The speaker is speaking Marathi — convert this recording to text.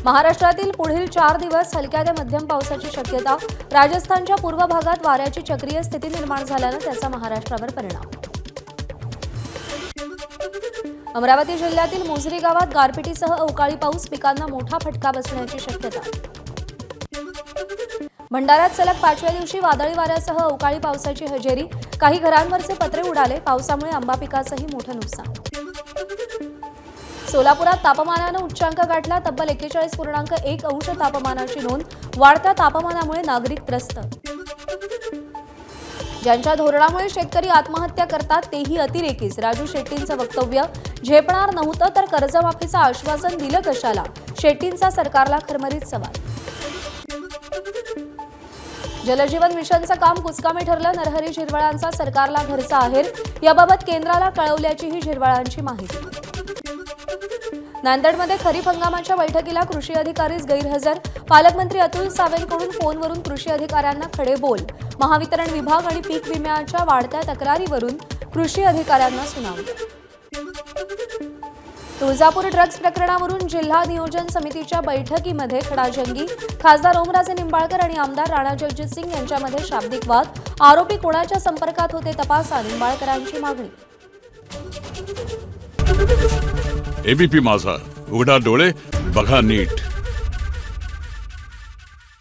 महाराष्ट्रातील पुढील 4 दिवस हलक्या ते मध्यम पावसाची शक्यता। राजस्थानच्या पूर्व भागात वाऱ्याची चक्रीय स्थिती निर्माण झाल्याने त्याचा महाराष्ट्रावर परिणाम। अमरावती जिल्ह्यातील मोझरी गावात गारपिटीसह अवकाळी पाऊस, पिकांना मोठा फटका बसण्याची शक्यता। भंडाऱ्यात सलग 5व्या दिवशी वादळी वाऱ्यासह अवकाळी पावसाची हजेरी, काही घरांवरचे पत्रे उडाले, पावसामुळे आंबा पिकाचंही मोठं नुकसान। सोलापुरात तापमानानं उच्चांक गाठला, तब्बल 41.1 अंश तापमानाची नोंद, वाढत्या तापमानामुळे नागरिक त्रस्त। ज्यांच्या धोरणामुळे शेतकरी आत्महत्या करतात तेही अतिरेकीच, राजू शेट्टींचं वक्तव्य। झेपणार नव्हतं तर कर्जमाफीचं आश्वासन दिलं कशाला, शेट्टींचा सरकारला खरमरीत सवाल। जलजीवन मिशनचं काम कुचकामी ठरलं, नरहरी झिरवाळांचा सरकारला घरचा आहेर, याबाबत केंद्राला कळवल्याचीही झिरवाळांची माहिती। नांदेडमध्ये खरीप हंगामाच्या बैठकीला कृषी अधिकारीच गैरहजर, पालकमंत्री अतुल सावेंकडून फोनवरून कृषी अधिकाऱ्यांना खडेबोल, महावितरण विभाग आणि पीक विम्याच्या वाढत्या तक्रारीवरून कृषी अधिकाऱ्यांना सुनावलं। तुळजापूर ड्रग्ज प्रकरणावरून जिल्हा नियोजन समितीच्या बैठकीमध्ये खडाजंगी, खासदार ओमराजे निंबाळकर आणि आमदार राणा जगजितसिंग यांच्यामध्ये शाब्दिक वाद, आरोपी कोणाच्या संपर्कात होते तपासा, निंबाळकरांची मागणी। एबीपी माझा, उघडा डोळे बघा नीट।